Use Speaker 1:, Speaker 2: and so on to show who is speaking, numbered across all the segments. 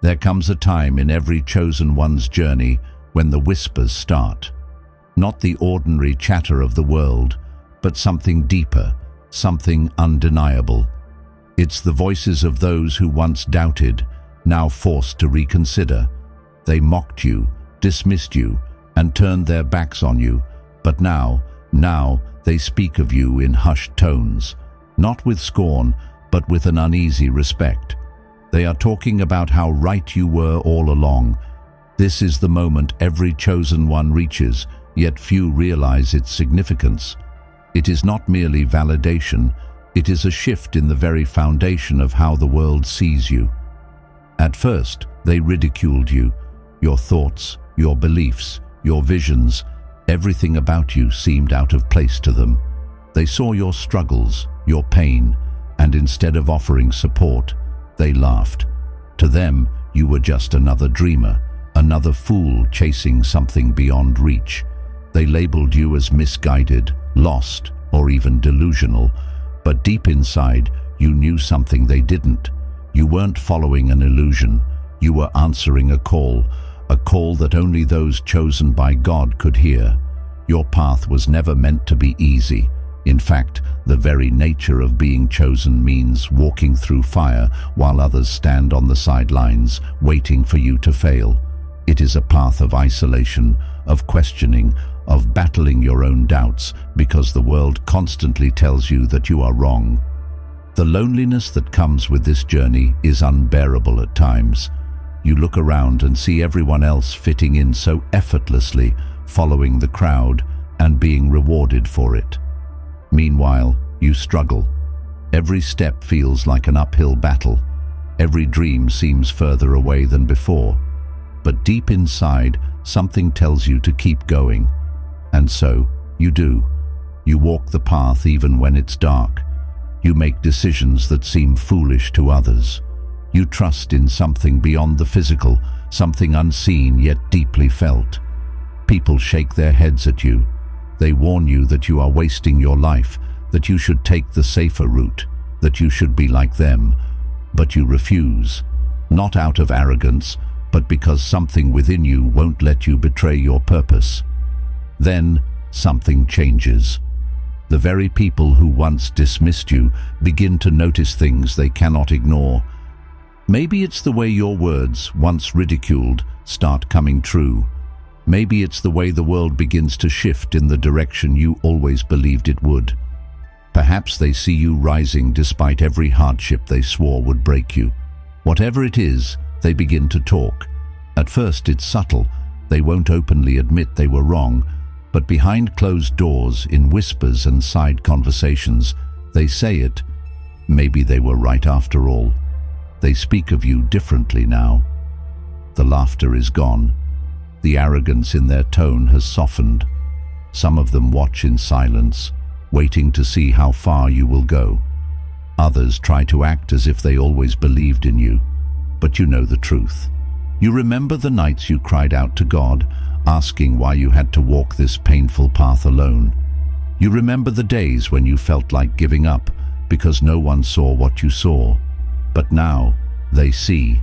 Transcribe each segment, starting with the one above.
Speaker 1: There comes a time in every chosen one's journey when the whispers start. Not the ordinary chatter of the world, but something deeper, something undeniable. It's the voices of those who once doubted, now forced to reconsider. They mocked you, dismissed you, and turned their backs on you, but now they speak of you in hushed tones, not with scorn, but with an uneasy respect. They are talking about how right you were all along. This is the moment every chosen one reaches, yet few realize its significance. It is not merely validation, it is a shift in the very foundation of how the world sees you. At first, they ridiculed you, your thoughts, your beliefs, your visions. Everything about you seemed out of place to them. They saw your struggles, your pain, and instead of offering support, they laughed. To them, you were just another dreamer, another fool chasing something beyond reach. They labeled you as misguided, lost, or even delusional, but deep inside, you knew something they didn't. You weren't following an illusion. You were answering a call that only those chosen by God could hear. Your path was never meant to be easy. In fact, the very nature of being chosen means walking through fire while others stand on the sidelines, waiting for you to fail. It is a path of isolation, of questioning, of battling your own doubts, because the world constantly tells you that you are wrong. The loneliness that comes with this journey is unbearable at times. You look around and see everyone else fitting in so effortlessly, following the crowd and being rewarded for it. Meanwhile, you struggle. Every step feels like an uphill battle. Every dream seems further away than before. But deep inside, something tells you to keep going. And so, you do. You walk the path even when it's dark. You make decisions that seem foolish to others. You trust in something beyond the physical, something unseen yet deeply felt. People shake their heads at you. They warn you that you are wasting your life, that you should take the safer route, that you should be like them. But you refuse, not out of arrogance, but because something within you won't let you betray your purpose. Then something changes. The very people who once dismissed you begin to notice things they cannot ignore. Maybe it's the way your words, once ridiculed, start coming true. Maybe it's the way the world begins to shift in the direction you always believed it would. Perhaps they see you rising despite every hardship they swore would break you. Whatever it is, they begin to talk. At first it's subtle. They won't openly admit they were wrong, but behind closed doors, in whispers and side conversations, they say it. Maybe they were right after all. They speak of you differently now. The laughter is gone. The arrogance in their tone has softened. Some of them watch in silence, waiting to see how far you will go. Others try to act as if they always believed in you, but you know the truth. You remember the nights you cried out to God, asking why you had to walk this painful path alone. You remember the days when you felt like giving up because no one saw what you saw. But now they see,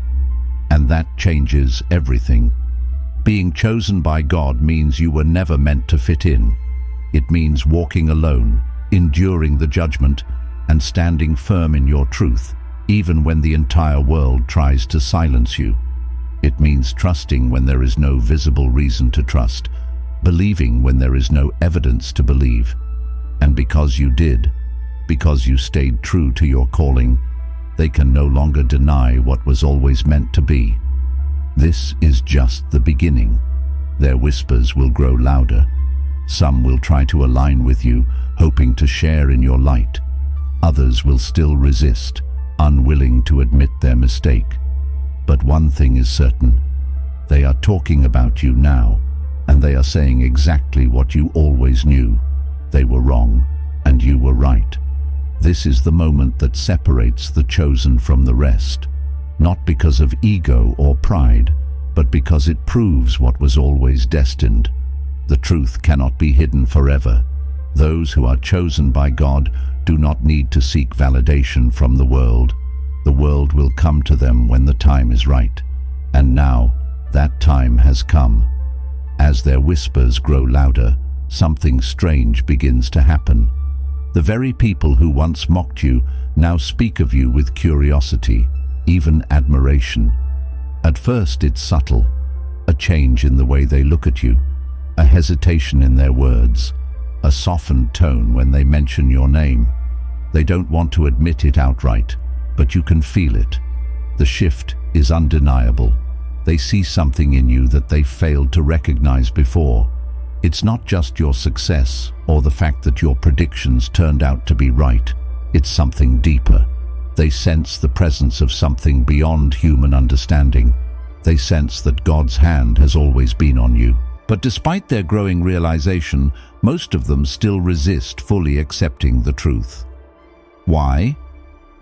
Speaker 1: and that changes everything. Being chosen by God means you were never meant to fit in. It means walking alone, enduring the judgment, and standing firm in your truth, even when the entire world tries to silence you. It means trusting when there is no visible reason to trust, believing when there is no evidence to believe. And because you did, because you stayed true to your calling, they can no longer deny what was always meant to be. This is just the beginning. Their whispers will grow louder. Some will try to align with you, hoping to share in your light. Others will still resist, unwilling to admit their mistake. But one thing is certain. They are talking about you now, and they are saying exactly what you always knew. They were wrong, and you were right. This is the moment that separates the chosen from the rest. Not because of ego or pride, but because it proves what was always destined. The truth cannot be hidden forever. Those who are chosen by God do not need to seek validation from the world. The world will come to them when the time is right. And now, that time has come. As their whispers grow louder, something strange begins to happen. The very people who once mocked you now speak of you with curiosity, even admiration. At first it's subtle, a change in the way they look at you, a hesitation in their words, a softened tone when they mention your name. They don't want to admit it outright, but you can feel it. The shift is undeniable. They see something in you that they failed to recognize before. It's not just your success or the fact that your predictions turned out to be right. It's something deeper. They sense the presence of something beyond human understanding. They sense that God's hand has always been on you. But despite their growing realization, most of them still resist fully accepting the truth. Why?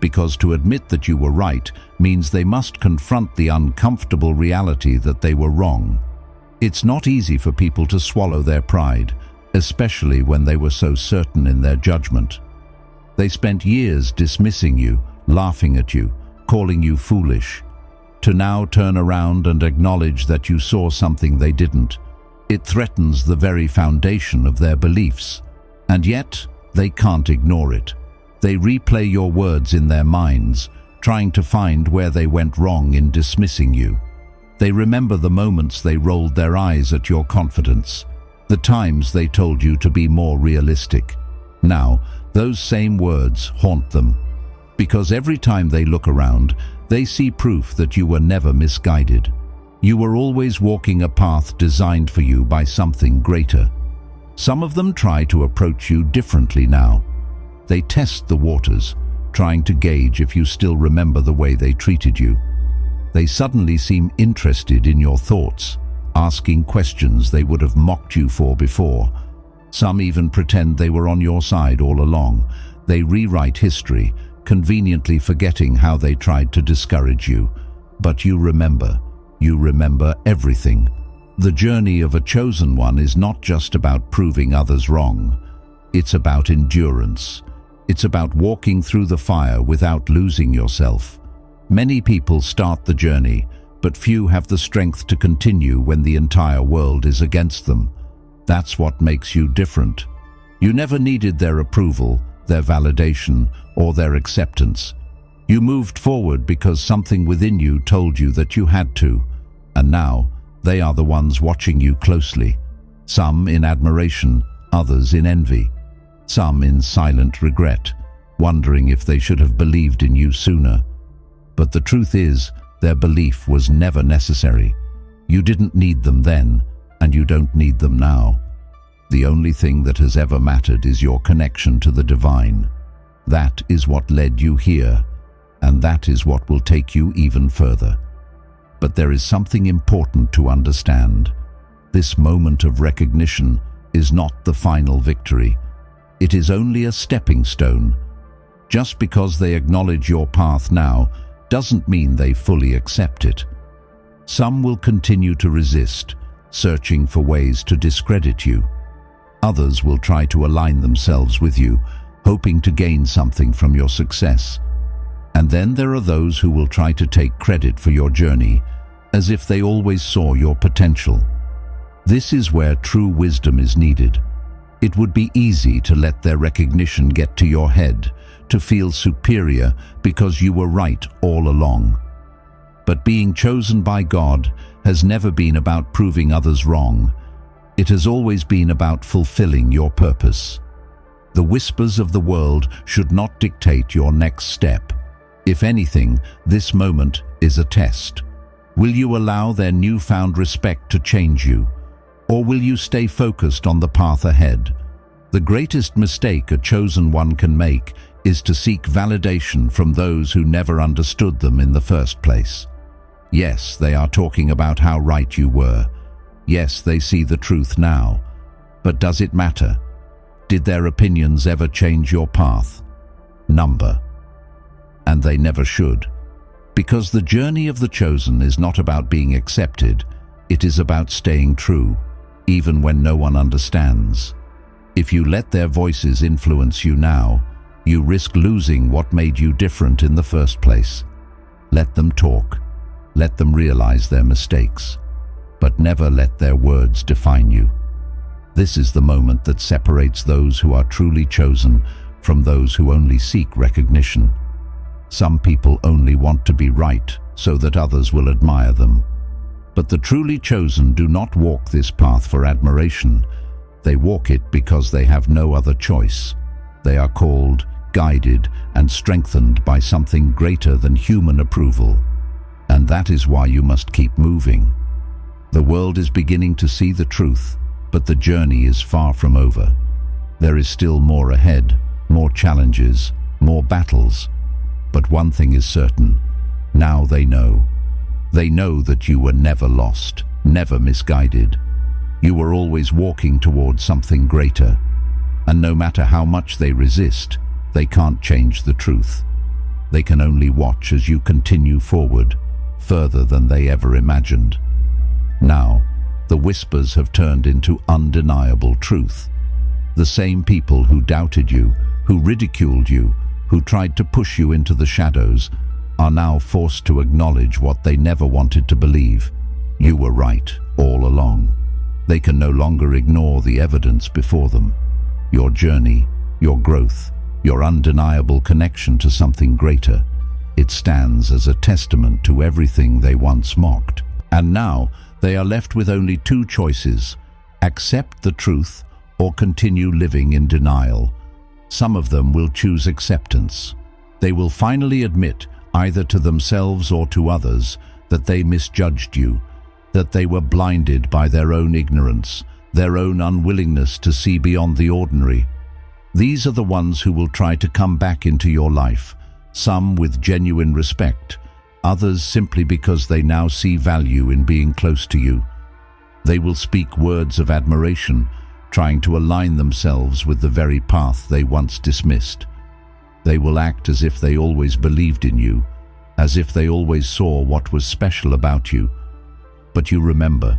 Speaker 1: Because to admit that you were right means they must confront the uncomfortable reality that they were wrong. It's not easy for people to swallow their pride, especially when they were so certain in their judgment. They spent years dismissing you, laughing at you, calling you foolish. To now turn around and acknowledge that you saw something they didn't, it threatens the very foundation of their beliefs. And yet, they can't ignore it. They replay your words in their minds, trying to find where they went wrong in dismissing you. They remember the moments they rolled their eyes at your confidence, the times they told you to be more realistic. Now, those same words haunt them, because every time they look around, they see proof that you were never misguided. You were always walking a path designed for you by something greater. Some of them try to approach you differently now. They test the waters, trying to gauge if you still remember the way they treated you. They suddenly seem interested in your thoughts, asking questions they would have mocked you for before. Some even pretend they were on your side all along. They rewrite history, conveniently forgetting how they tried to discourage you. But you remember everything. The journey of a chosen one is not just about proving others wrong. It's about endurance. It's about walking through the fire without losing yourself. Many people start the journey, but few have the strength to continue when the entire world is against them. That's what makes you different. You never needed their approval, their validation, or their acceptance. You moved forward because something within you told you that you had to. And now, they are the ones watching you closely. Some in admiration, others in envy. Some in silent regret, wondering if they should have believed in you sooner. But the truth is, their belief was never necessary. You didn't need them then, and you don't need them now. The only thing that has ever mattered is your connection to the divine. That is what led you here, and that is what will take you even further. But there is something important to understand. This moment of recognition is not the final victory. It is only a stepping stone. Just because they acknowledge your path now doesn't mean they fully accept it. Some will continue to resist, searching for ways to discredit you. Others will try to align themselves with you, hoping to gain something from your success. And then there are those who will try to take credit for your journey, as if they always saw your potential. This is where true wisdom is needed. It would be easy to let their recognition get to your head, to feel superior because you were right all along. But being chosen by God has never been about proving others wrong. It has always been about fulfilling your purpose. The whispers of the world should not dictate your next step. If anything, this moment is a test. Will you allow their newfound respect to change you? Or will you stay focused on the path ahead? The greatest mistake a chosen one can make is to seek validation from those who never understood them in the first place. Yes, they are talking about how right you were. Yes, they see the truth now. But does it matter? Did their opinions ever change your path? Number. And they never should. Because the journey of the chosen is not about being accepted, it is about staying true, even when no one understands. If you let their voices influence you now, you risk losing what made you different in the first place. Let them talk. Let them realize their mistakes, but never let their words define you. This is the moment that separates those who are truly chosen from those who only seek recognition. Some people only want to be right so that others will admire them. But the truly chosen do not walk this path for admiration. They walk it because they have no other choice. They are called, guided, and strengthened by something greater than human approval. And that is why you must keep moving. The world is beginning to see the truth, but the journey is far from over. There is still more ahead, more challenges, more battles. But one thing is certain, now they know. They know that you were never lost, never misguided. You were always walking towards something greater. And no matter how much they resist, they can't change the truth. They can only watch as you continue forward, further than they ever imagined. Now, the whispers have turned into undeniable truth. The same people who doubted you, who ridiculed you, who tried to push you into the shadows, are now forced to acknowledge what they never wanted to believe. You were right all along. They can no longer ignore the evidence before them. Your journey, your growth, your undeniable connection to something greater. It stands as a testament to everything they once mocked. And now, they are left with only two choices: accept the truth or continue living in denial. Some of them will choose acceptance. They will finally admit, either to themselves or to others, that they misjudged you, that they were blinded by their own ignorance, their own unwillingness to see beyond the ordinary. These are the ones who will try to come back into your life, some with genuine respect, others simply because they now see value in being close to you. They will speak words of admiration, trying to align themselves with the very path they once dismissed. They will act as if they always believed in you, as if they always saw what was special about you. But you remember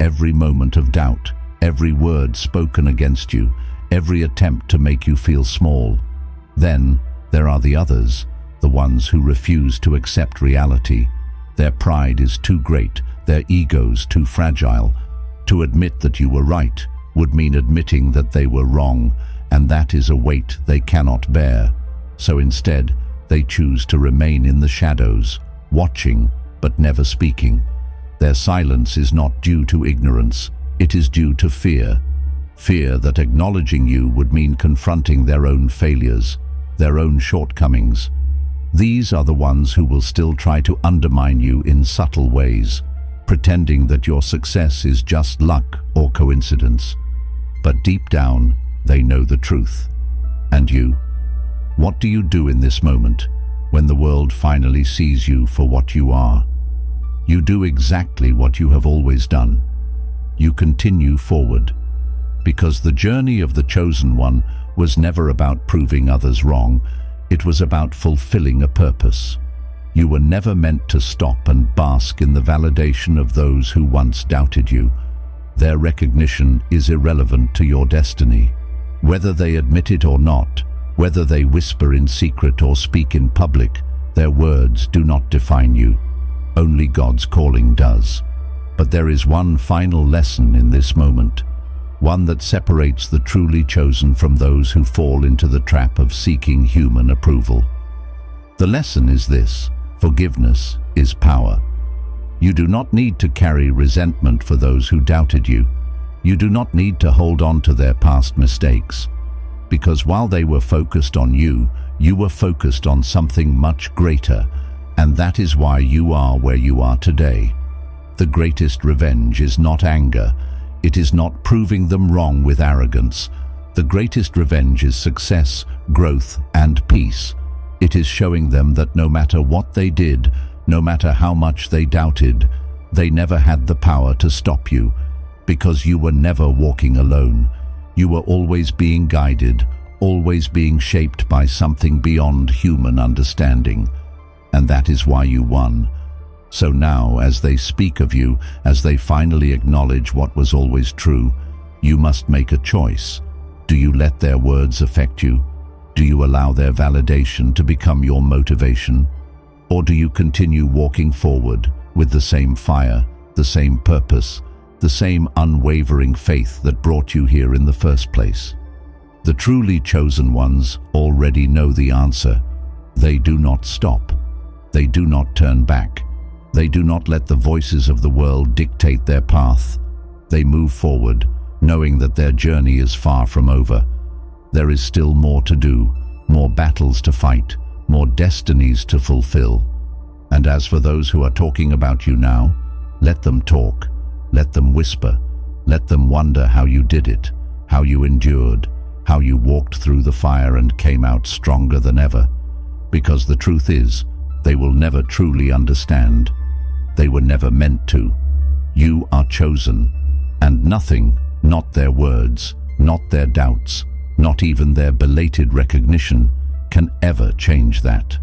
Speaker 1: every moment of doubt, every word spoken against you, every attempt to make you feel small. Then there are the others, the ones who refuse to accept reality. Their pride is too great, their egos too fragile. To admit that you were right would mean admitting that they were wrong, and that is a weight they cannot bear. So instead, they choose to remain in the shadows, watching but never speaking. Their silence is not due to ignorance, it is due to fear. Fear that acknowledging you would mean confronting their own failures, their own shortcomings. These are the ones who will still try to undermine you in subtle ways, pretending that your success is just luck or coincidence. But deep down, they know the truth. And you? What do you do in this moment, when the world finally sees you for what you are? You do exactly what you have always done. You continue forward, because the journey of the chosen one was never about proving others wrong. It was about fulfilling a purpose. You were never meant to stop and bask in the validation of those who once doubted you. Their recognition is irrelevant to your destiny. Whether they admit it or not, whether they whisper in secret or speak in public, their words do not define you. Only God's calling does. But there is one final lesson in this moment, one that separates the truly chosen from those who fall into the trap of seeking human approval. The lesson is this: forgiveness is power. You do not need to carry resentment for those who doubted you. You do not need to hold on to their past mistakes, because while they were focused on you, you were focused on something much greater, and that is why you are where you are today. The greatest revenge is not anger. It is not proving them wrong with arrogance. The greatest revenge is success, growth, and peace. It is showing them that no matter what they did, no matter how much they doubted, they never had the power to stop you, because you were never walking alone. You were always being guided, always being shaped by something beyond human understanding. And that is why you won. So now, as they speak of you, as they finally acknowledge what was always true, you must make a choice. Do you let their words affect you? Do you allow their validation to become your motivation? Or do you continue walking forward with the same fire, the same purpose, the same unwavering faith that brought you here in the first place? The truly chosen ones already know the answer. They do not stop. They do not turn back. They do not let the voices of the world dictate their path. They move forward, knowing that their journey is far from over. There is still more to do, more battles to fight, more destinies to fulfill. And as for those who are talking about you now, let them talk, let them whisper, let them wonder how you did it, how you endured, how you walked through the fire and came out stronger than ever. Because the truth is, they will never truly understand. They were never meant to. You are chosen, and nothing, not their words, not their doubts, not even their belated recognition, can ever change that.